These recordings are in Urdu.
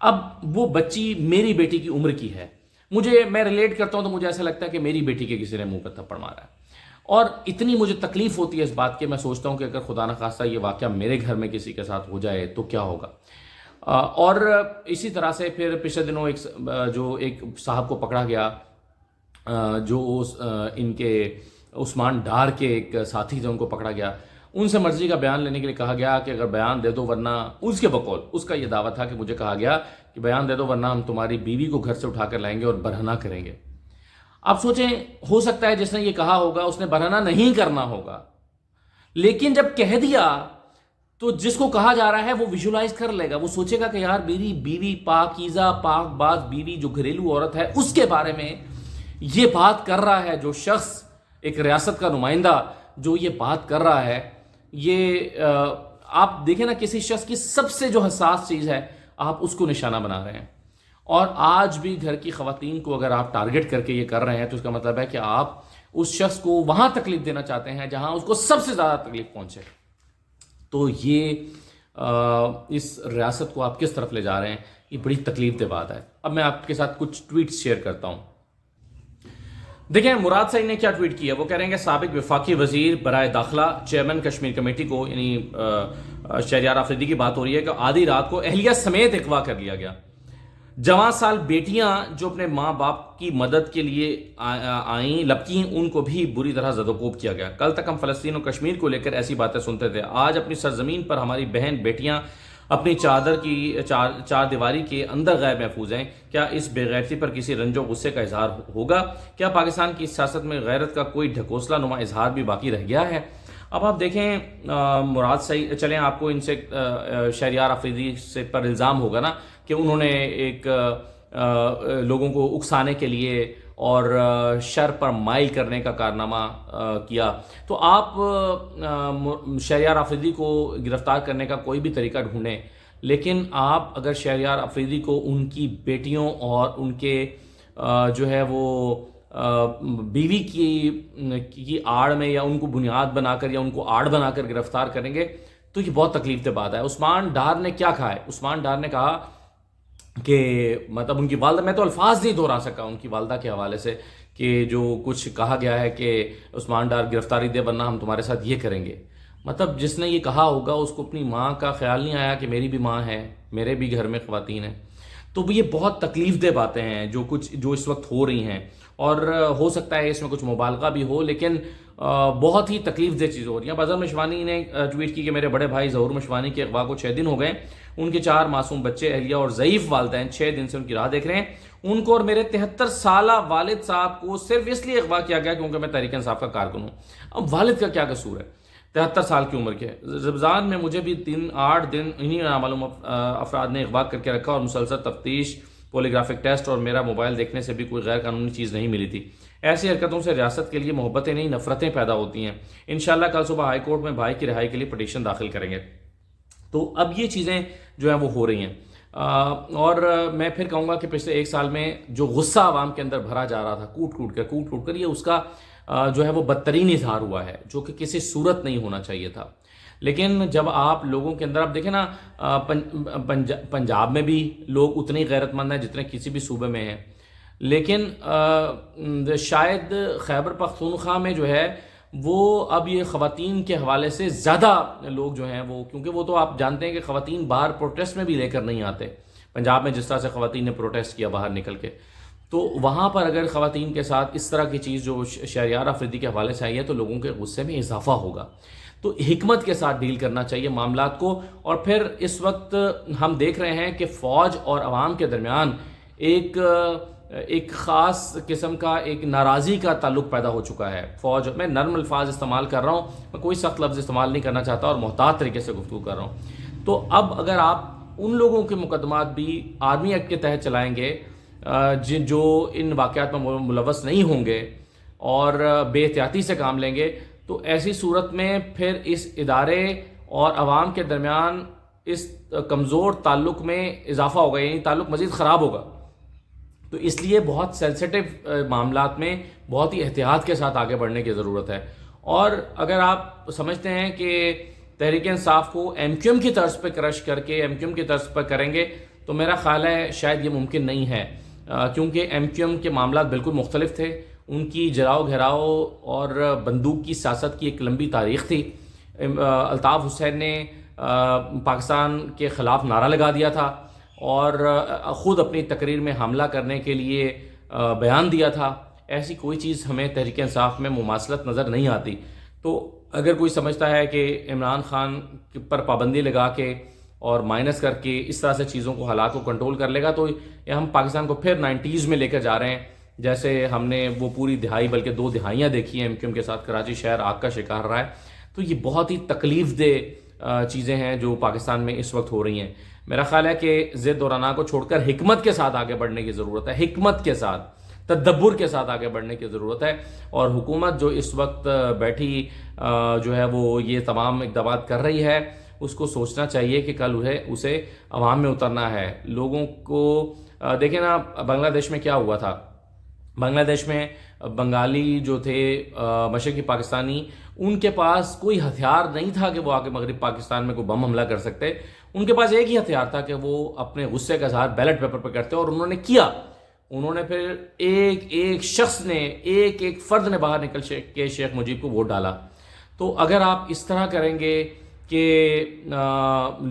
اب وہ بچی میری بیٹی کی عمر کی ہے، میں ریلیٹ کرتا ہوں تو مجھے ایسا لگتا ہے کہ میری بیٹی کے کسی نے منہ پہ تھپڑ مارا ہے، اور اتنی مجھے تکلیف ہوتی ہے اس بات کی، میں سوچتا ہوں کہ اگر خدا نخواستہ یہ واقعہ میرے گھر میں کسی کے ساتھ ہو جائے تو کیا ہوگا۔ اور اسی طرح سے پھر پچھلے دنوں ایک صاحب کو پکڑا گیا، جو ان کے عثمان ڈار کے ایک ساتھی تھے، ان کو پکڑا گیا، ان سے مرضی کا بیان لینے کے لیے کہا گیا کہ اگر بیان دے دو ورنہ، اس کے بقول اس کا یہ دعویٰ تھا کہ مجھے کہا گیا کہ بیان دے دو ورنہ ہم تمہاری بیوی کو گھر سے اٹھا کر لائیں گے اور برہنہ کریں گے۔ آپ سوچیں، ہو سکتا ہے جس نے یہ کہا ہوگا اس نے برہنہ نہیں کرنا ہوگا، لیکن جب کہہ دیا تو جس کو کہا جا رہا ہے وہ ویژولائز کر لے گا، وہ سوچے گا کہ یار میری بیوی پاکیزہ پاک باز بیوی جو گھریلو عورت ہے اس کے بارے میں یہ بات کر رہا ہے، جو شخص ایک ریاست کا نمائندہ جو یہ بات کر رہا ہے، یہ آپ دیکھیں نا، کسی شخص کی سب سے جو حساس چیز ہے آپ اس کو نشانہ بنا رہے ہیں، اور آج بھی گھر کی خواتین کو اگر آپ ٹارگٹ کر کے یہ کر رہے ہیں تو اس کا مطلب ہے کہ آپ اس شخص کو وہاں تکلیف دینا چاہتے ہیں جہاں اس کو سب سے زیادہ تکلیف پہنچے۔ تو یہ اس ریاست کو آپ کس طرف لے جا رہے ہیں، یہ بڑی تکلیف دہ بات ہے۔ اب میں آپ کے ساتھ کچھ ٹویٹس شیئر کرتا ہوں۔ دیکھیں مراد سعید نے کیا ٹویٹ کیا، وہ کہہ رہے ہیں کہ سابق وفاقی وزیر برائے داخلہ چیئرمین کشمیر کمیٹی کو، یعنی شہریار آفریدی کی بات ہو رہی ہے، کہ آدھی رات کو اہلیہ سمیت اغوا کر لیا گیا۔ جوان سال بیٹیاں جو اپنے ماں باپ کی مدد کے لیے آئیں لپکیں، ان کو بھی بری طرح زد و کوب کیا گیا۔ کل تک ہم فلسطین اور کشمیر کو لے کر ایسی باتیں سنتے تھے، آج اپنی سرزمین پر ہماری بہن بیٹیاں اپنی چار دیواری کے اندر غیر محفوظ ہیں۔ کیا اس بے غیرتی پر کسی رنج و غصے کا اظہار ہوگا؟ کیا پاکستان کی سیاست میں غیرت کا کوئی ڈھکوسلا نما اظہار بھی باقی رہ گیا ہے؟ اب آپ دیکھیں مراد سعید، چلیں آپ کو ان سے شہریار آفریدی سے پر الزام ہوگا نا کہ انہوں نے ایک لوگوں کو اکسانے کے لیے اور شر پر مائل کرنے کا کارنامہ کیا، تو آپ شہریار آفریدی کو گرفتار کرنے کا کوئی بھی طریقہ ڈھونڈیں، لیکن آپ اگر شہریار آفریدی کو ان کی بیٹیوں اور ان کے جو ہے وہ بیوی کی آڑ میں یا ان کو بنیاد بنا کر یا ان کو آڑ بنا کر گرفتار کریں گے تو یہ بہت تکلیف دہ بات ہے۔ عثمان ڈار نے کیا کہا ہے؟ عثمان ڈار نے کہا کہ مطلب ان کی والدہ، میں تو الفاظ نہیں دہرا سکا ان کی والدہ کے حوالے سے، کہ جو کچھ کہا گیا ہے کہ عثمان ڈار گرفتاری دے ورنہ ہم تمہارے ساتھ یہ کریں گے، مطلب جس نے یہ کہا ہوگا اس کو اپنی ماں کا خیال نہیں آیا کہ میری بھی ماں ہے، میرے بھی گھر میں خواتین ہیں۔ تو یہ بہت تکلیف دہ باتیں ہیں جو اس وقت ہو رہی ہیں، اور ہو سکتا ہے اس میں کچھ مبالغہ بھی ہو، لیکن بہت ہی تکلیف دہ چیز ہو رہی ہیں۔ اب اظہر مشوانی نے ٹویٹ کی کہ میرے بڑے بھائی ظہور مشوانی کے اغوا کو 6 دن ہو گئے، ان کے 4 معصوم بچے، اہلیہ اور ضعیف والدین 6 دن سے ان کی راہ دیکھ رہے ہیں۔ ان کو اور میرے 73 سالہ والد صاحب کو صرف اس لیے اغوا کیا گیا کیونکہ میں تحریک انصاف کا کارکن ہوں۔ اب والد کا کیا قصور ہے؟ 73 سال کی عمر کے رمضان میں مجھے بھی 8 دن انہی نامعلوم افراد نے اغوا کر کے رکھا، اور مسلسل تفتیش، پولیگرافک ٹیسٹ اور میرا موبائل دیکھنے سے بھی کوئی غیر قانونی چیز نہیں ملی تھی۔ ایسی حرکتوں سے ریاست کے لیے محبتیں نہیں نفرتیں پیدا ہوتی ہیں۔ انشاءاللہ کل صبح ہائی کورٹ میں بھائی کی رہائی کے لیے پٹیشن داخل کریں گے۔ تو اب یہ چیزیں جو ہیں وہ ہو رہی ہیں، اور میں پھر کہوں گا کہ پچھلے 1 سال میں جو غصہ عوام کے اندر بھرا جا رہا تھا کوٹ کوٹ کر یہ اس کا جو ہے وہ بدترین اظہار ہوا ہے، جو کہ کسی صورت نہیں ہونا چاہیے تھا۔ لیکن جب آپ لوگوں کے اندر، آپ دیکھیں نا پنجاب میں بھی لوگ اتنے غیرت مند ہیں جتنے کسی بھی صوبے میں ہیں، لیکن شاید خیبر پختونخوا میں جو ہے وہ اب یہ خواتین کے حوالے سے زیادہ لوگ جو ہیں وہ، کیونکہ وہ تو آپ جانتے ہیں کہ خواتین باہر پروٹیسٹ میں بھی لے کر نہیں آتے، پنجاب میں جس طرح سے خواتین نے پروٹیسٹ کیا باہر نکل کے، تو وہاں پر اگر خواتین کے ساتھ اس طرح کی چیز جو شہریار آفریدی کے حوالے سے آئی ہے تو لوگوں کے غصے میں اضافہ ہوگا۔ تو حکمت کے ساتھ ڈیل کرنا چاہیے معاملات کو، اور پھر اس وقت ہم دیکھ رہے ہیں کہ فوج اور عوام کے درمیان ایک خاص قسم کا ایک ناراضی کا تعلق پیدا ہو چکا ہے۔ فوج، میں نرم الفاظ استعمال کر رہا ہوں، میں کوئی سخت لفظ استعمال نہیں کرنا چاہتا اور محتاط طریقے سے گفتگو کر رہا ہوں۔ تو اب اگر آپ ان لوگوں کے مقدمات بھی آرمی ایکٹ کے تحت چلائیں گے جو ان واقعات میں ملوث نہیں ہوں گے اور بے احتیاطی سے کام لیں گے، تو ایسی صورت میں پھر اس ادارے اور عوام کے درمیان اس کمزور تعلق میں اضافہ ہوگا، یعنی تعلق مزید خراب ہوگا۔ تو اس لیے بہت سینسیٹیو معاملات میں بہت ہی احتیاط کے ساتھ آگے بڑھنے کی ضرورت ہے۔ اور اگر آپ سمجھتے ہیں کہ تحریک انصاف کو ایم کیو ایم کی طرز پہ کرش کر کے ایم کیو ایم کی طرز پر کریں گے تو میرا خیال ہے شاید یہ ممکن نہیں ہے، کیونکہ ایم کیو ایم کے معاملات بالکل مختلف تھے. ان کی جلاؤ گھیراؤ اور بندوق کی سیاست کی ایک لمبی تاریخ تھی. الطاف حسین نے پاکستان کے خلاف نعرہ لگا دیا تھا اور خود اپنی تقریر میں حملہ کرنے کے لیے بیان دیا تھا. ایسی کوئی چیز ہمیں تحریک انصاف میں مماثلت نظر نہیں آتی. تو اگر کوئی سمجھتا ہے کہ عمران خان پر پابندی لگا کے اور مائنس کر کے اس طرح سے چیزوں کو حالات کو کنٹرول کر لے گا تو یہ ہم پاکستان کو پھر 90s میں لے کر جا رہے ہیں، جیسے ہم نے وہ پوری دہائی بلکہ 2 دہائیاں دیکھی ہیں ایم کیو ایم کے ساتھ. کراچی شہر آگ کا شکار رہا ہے. تو یہ بہت ہی تکلیف دہ چیزیں ہیں جو پاکستان میں اس وقت ہو رہی ہیں. میرا خیال ہے کہ ضد اور انا کو چھوڑ کر حکمت کے ساتھ آگے بڑھنے کی ضرورت ہے، حکمت کے ساتھ تدبر کے ساتھ آگے بڑھنے کی ضرورت ہے. اور حکومت جو اس وقت بیٹھی جو ہے وہ یہ تمام اقدامات کر رہی ہے، اس کو سوچنا چاہیے کہ کل اسے عوام میں اترنا ہے. لوگوں کو دیکھیں نا بنگلہ دیش میں کیا ہوا تھا. بنگلہ دیش میں بنگالی جو تھے مشرقی پاکستانی، ان کے پاس کوئی ہتھیار نہیں تھا کہ وہ آ کے مغرب پاکستان میں کوئی بم حملہ کر سکتے. ان کے پاس ایک ہی ہتھیار تھا کہ وہ اپنے غصے کا اظہار بیلٹ پیپر پہ کرتے، اور انہوں نے کیا. انہوں نے پھر ایک شخص نے ایک فرد نے باہر نکل کے شیخ مجیب کو ووٹ ڈالا. تو اگر آپ اس طرح کریں گے کہ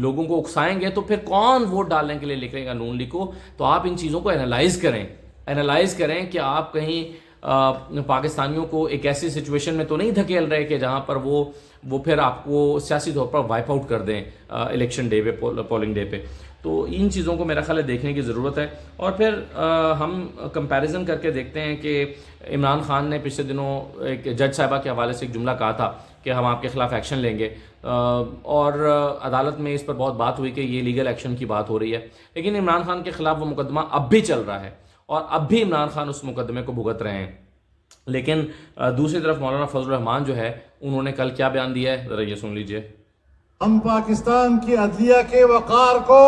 لوگوں کو اکسائیں گے تو پھر کون ووٹ ڈالنے کے لیے نکلے گا نون لیگ کو. تو آپ ان چیزوں کو اینالائز کریں کہ آپ کہیں پاکستانیوں کو ایک ایسی سچویشن میں تو نہیں دھکیل رہے کہ جہاں پر وہ پھر آپ کو سیاسی طور پر وائپ آؤٹ کر دیں الیکشن ڈے پہ، پولنگ ڈے پہ. تو ان چیزوں کو میرا خیال ہے دیکھنے کی ضرورت ہے. اور پھر ہم کمپیریزن کر کے دیکھتے ہیں کہ عمران خان نے پچھلے دنوں ایک جج صاحبہ کے حوالے سے ایک جملہ کہا تھا کہ ہم آپ کے خلاف ایکشن لیں گے، اور عدالت میں اس پر بہت بات ہوئی کہ یہ لیگل ایکشن کی بات ہو رہی ہے. لیکن عمران خان کے خلاف وہ مقدمہ اب بھی چل رہا ہے اور اب بھی عمران خان اس مقدمے کو بھگت رہے ہیں. لیکن دوسری طرف مولانا فضل الرحمان جو ہے انہوں نے کل کیا بیان دیا ہے، ذرا یہ سن لیجئے. ہم پاکستان کی عدلیہ کے وقار کو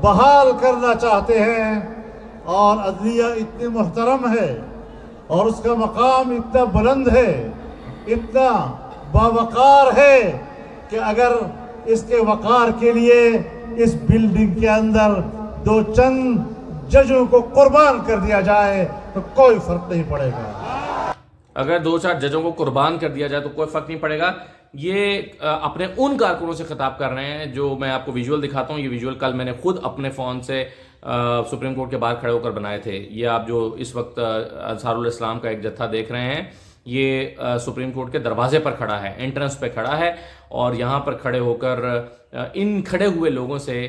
بحال کرنا چاہتے ہیں، اور عدلیہ اتنی محترم ہے اور اس کا مقام اتنا بلند ہے، اتنا باوقار ہے کہ اگر اس کے وقار کے لیے اس بلڈنگ کے اندر 2 چند ججوں کو قربان کر دیا جائے تو کوئی فرق نہیں پڑے گا. اگر 2-4 ججوں کو قربان کر دیا جائے تو کوئی فرق نہیں پڑے گا. یہ اپنے ان کارکنوں سے خطاب کر رہے ہیں جو میں آپ کو ویژول دکھاتا ہوں. یہ ویژول کل میں نے خود اپنے فون سے سپریم کورٹ کے باہر کھڑے ہو کر بنائے تھے. یہ آپ جو اس وقت انصار الاسلام کا ایک جتھا دیکھ رہے ہیں، یہ سپریم کورٹ کے دروازے پر کھڑا ہے، انٹرنس پہ کھڑا ہے، اور یہاں پر کھڑے ہو کر ان کھڑے ہوئے لوگوں سے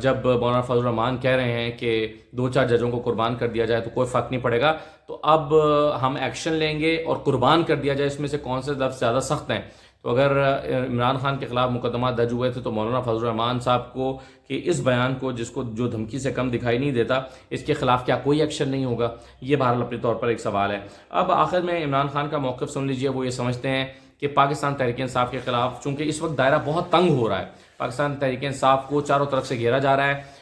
جب مولانا فضل الرحمان کہہ رہے ہیں کہ 2-4 ججوں کو قربان کر دیا جائے تو کوئی فرق نہیں پڑے گا، تو اب ہم ایکشن لیں گے اور قربان کر دیا جائے، اس میں سے کون سے لفظ زیادہ سخت ہیں. تو اگر عمران خان کے خلاف مقدمات درج ہوئے تھے تو مولانا فضل الرحمان صاحب کو کہ اس بیان کو جس کو جو دھمکی سے کم دکھائی نہیں دیتا، اس کے خلاف کیا کوئی ایکشن نہیں ہوگا؟ یہ بہرحال اپنے طور پر ایک سوال ہے. اب آخر میں عمران خان کا موقف سن لیجئے. وہ یہ سمجھتے ہیں کہ پاکستان تحریک انصاف کے خلاف چونکہ اس وقت دائرہ بہت تنگ ہو رہا ہے، پاکستان تحریک انصاف کو چاروں طرف سے گھیرا جا رہا ہے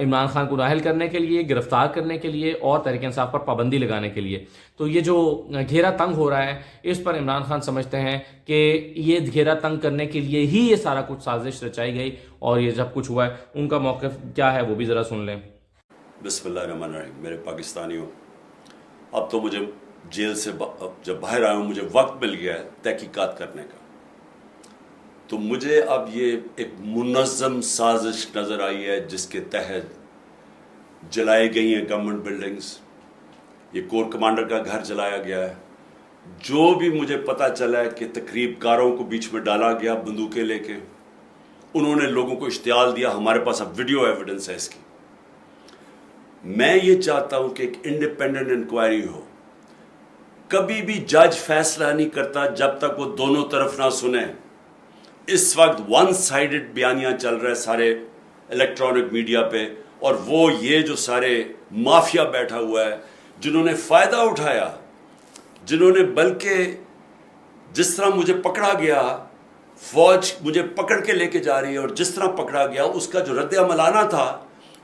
عمران خان کو نااہل کرنے کے لیے، گرفتار کرنے کے لیے اور تحریک انصاف پر پابندی لگانے کے لیے. تو یہ جو گھیرا تنگ ہو رہا ہے اس پر عمران خان سمجھتے ہیں کہ یہ گھیرا تنگ کرنے کے لیے ہی یہ سارا کچھ سازش رچائی گئی اور یہ جب کچھ ہوا ہے. ان کا موقف کیا ہے وہ بھی ذرا سن لیں. بسم اللہ الرحمن الرحیم. میرے پاکستانیوں، اب تو مجھے جیل سے جب باہر آیا ہوں مجھے وقت مل گیا ہے تحقیقات کرنے کا. تو مجھے اب یہ ایک منظم سازش نظر آئی ہے جس کے تحت جلائی گئی ہیں گورنمنٹ بلڈنگز، یہ کور کمانڈر کا گھر جلایا گیا ہے. جو بھی مجھے پتہ چلا ہے کہ تقریب کاروں کو بیچ میں ڈالا گیا بندوقیں لے کے، انہوں نے لوگوں کو اشتعال دیا. ہمارے پاس اب ویڈیو ایویڈنس ہے اس کی. میں یہ چاہتا ہوں کہ ایک انڈیپینڈنٹ انکوائری ہو. کبھی بھی جج فیصلہ نہیں کرتا جب تک وہ دونوں طرف نہ سنیں. اس وقت ون سائیڈڈ بیانیاں چل رہے سارے الیکٹرانک میڈیا پہ، اور وہ یہ جو سارے مافیا بیٹھا ہوا ہے جنہوں نے فائدہ اٹھایا، جنہوں نے بلکہ جس طرح مجھے پکڑا گیا، فوج مجھے پکڑ کے لے کے جا رہی ہے، اور جس طرح پکڑا گیا اس کا جو رد عمل آنا تھا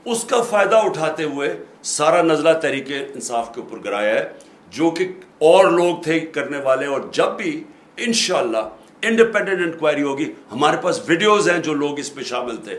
اس کا فائدہ اٹھاتے ہوئے سارا نزلہ تحریک انصاف کے اوپر گرایا ہے، جو کہ اور لوگ تھے کرنے والے. اور جب بھی انشاءاللہ انڈیپینڈنٹ انکوائری ہوگی، ہمارے پاس ویڈیوز ہیں جو لوگ اس پہ شامل تھے.